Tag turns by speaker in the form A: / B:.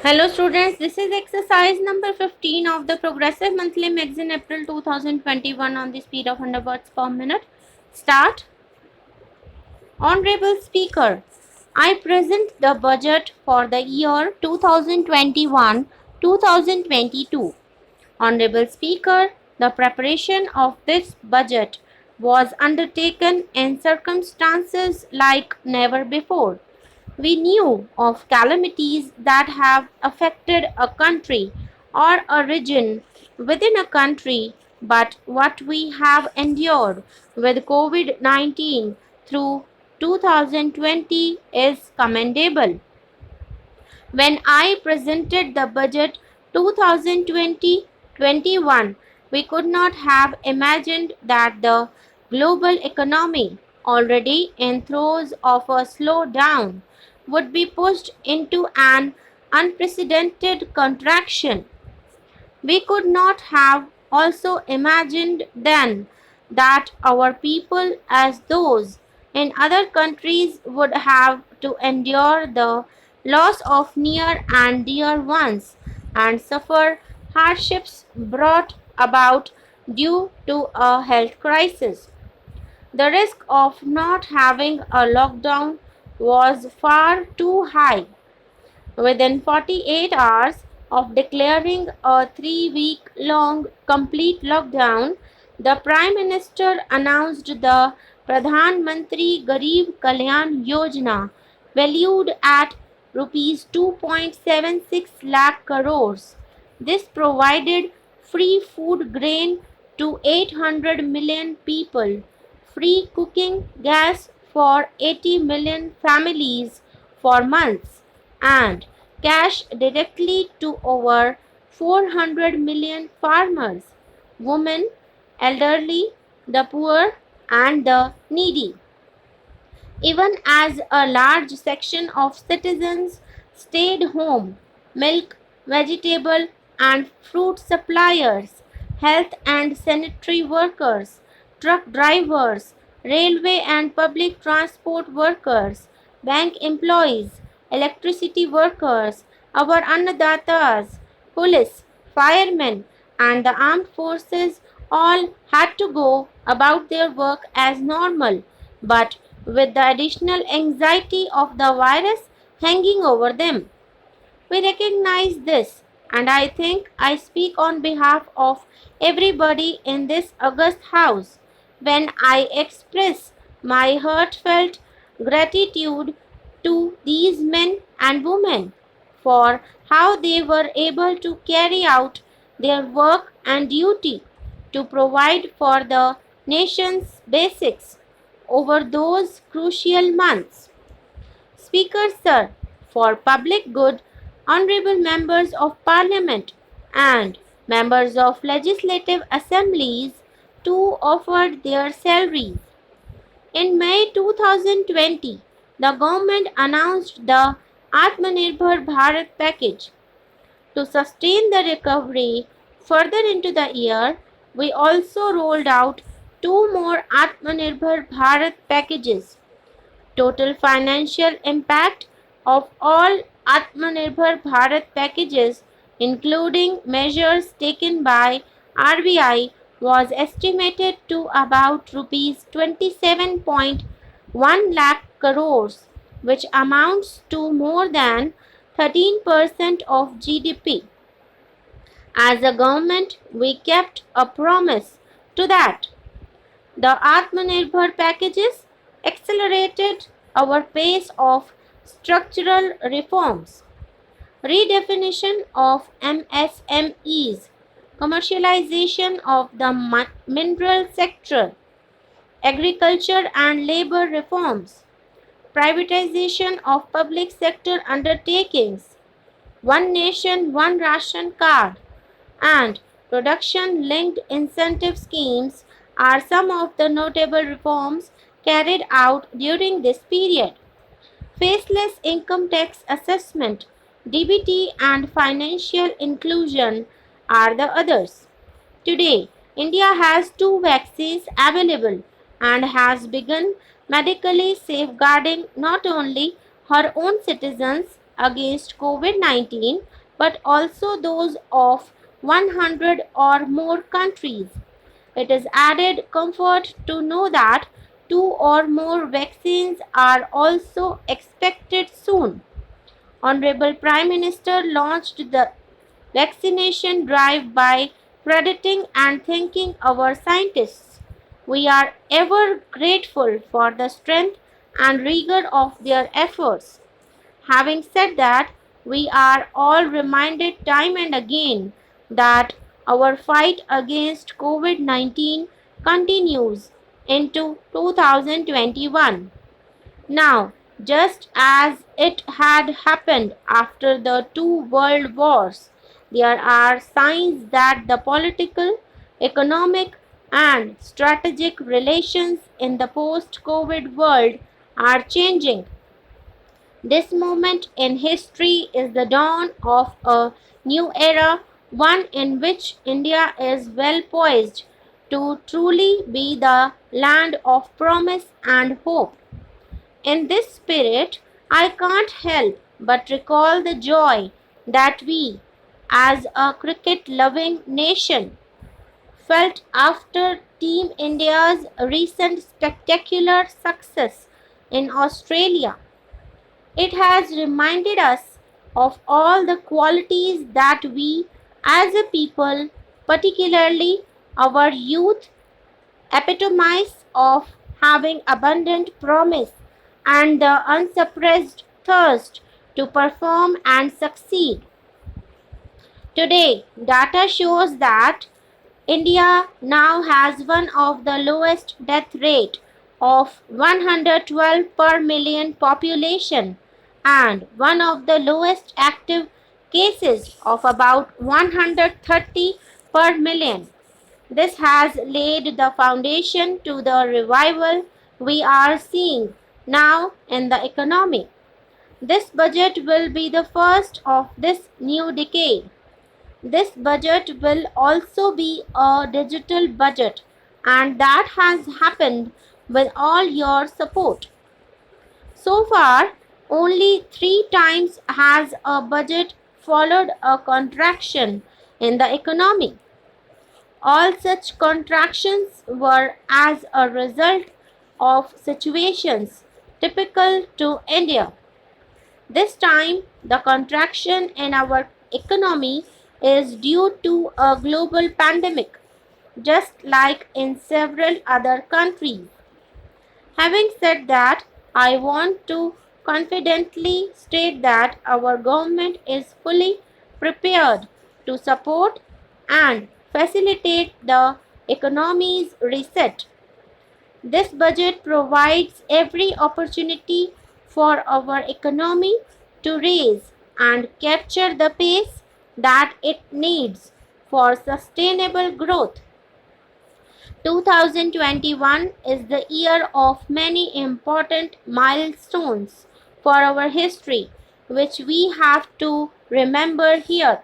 A: Hello students, this is exercise number 15 of the Progressive Monthly Magazine April 2021 on the speed of 100 words per minute. Start. Honorable Speaker, I present the budget for the year 2021-2022. Honorable Speaker, the preparation of this budget was undertaken in circumstances like never before. We knew of calamities that have affected a country or a region within a country, but what we have endured with COVID 19 through 2020 is commendable. When I presented the budget 2020-21, we could not have imagined that the global economy, already in throes of a slowdown, would be pushed into an unprecedented contraction. We could not have also imagined then that our people, as those in other countries, would have to endure the loss of near and dear ones and suffer hardships brought about due to a health crisis. The risk of not having a lockdown was far too high. Within 48 hours of declaring a 3-week long complete lockdown, the Prime Minister announced the Pradhan Mantri Garib Kalyan Yojana, valued at rupees 2.76 lakh crores. This provided free food grain to 800 million people, free cooking gas for 80 million families for months, and cash directly to over 400 million farmers, women, elderly, the poor, and the needy. Even as a large section of citizens stayed home, milk, vegetable, and fruit suppliers, health and sanitary workers, truck drivers, railway and public transport workers, bank employees, electricity workers, our annadatas, police, firemen, and the armed forces all had to go about their work as normal, but with the additional anxiety of the virus hanging over them. We recognize this, and I think I speak on behalf of everybody in this august house when I express my heartfelt gratitude to these men and women for how they were able to carry out their work and duty to provide for the nation's basics over those crucial months. Speaker Sir, for public good, honorable members of parliament and members of legislative assemblies too offered their salaries. In May 2020, the government announced the Atmanirbhar Bharat package. To sustain the recovery further into the year, we also rolled out two more Atmanirbhar Bharat packages. Total financial impact of all Atmanirbhar Bharat packages, including measures taken by RBI, was estimated to about rupees 27.1 lakh crores, which amounts to more than 13% of GDP. As a government, we kept a promise to that. The Atmanirbhar packages accelerated our pace of structural reforms, redefinition of MSMEs, commercialization of the mineral sector, agriculture and labor reforms, privatization of public sector undertakings, one nation, one ration card, and production linked incentive schemes are some of the notable reforms carried out during this period. Faceless income tax assessment, DBT, and financial inclusion are the others. Today, India has two vaccines available and has begun medically safeguarding not only her own citizens against COVID 19 but also those of 100 or more countries. It is added comfort to know that two or more vaccines are also expected soon. Honorable Prime Minister launched the vaccination drive by crediting and thanking our scientists. We are ever grateful for the strength and rigor of their efforts. Having said that, we are all reminded time and again that our fight against COVID 19 continues into 2021. Now, just as it had happened after the two world wars, there are signs that the political, economic, and strategic relations in the post COVID world are changing. This moment in history is the dawn of a new era, one in which India is well poised to truly be the land of promise and hope. In this spirit, I can't help but recall the joy that we, as a cricket loving nation, felt after Team India's recent spectacular success in Australia. It has reminded us of all the qualities that we as a people, particularly our youth, epitomize of having abundant promise and the unsuppressed thirst to perform and succeed. Today, data shows that India now has one of the lowest death rate of 112 per million population and one of the lowest active cases of about 130 per million. This has laid the foundation to the revival we are seeing now in the economy. This budget will be the first of this new decade. This budget will also be a digital budget, and that has happened with all your support. So far, only three times has a budget followed a contraction in the economy. All such contractions were as a result of situations typical to India. This time, the contraction in our economy is due to a global pandemic, just like in several other countries. Having said that, I want to confidently state that our government is fully prepared to support and facilitate the economy's reset. This budget provides every opportunity for our economy to raise and capture the pace that it needs for sustainable growth. 2021 is the year of many important milestones for our history, which we have to remember here.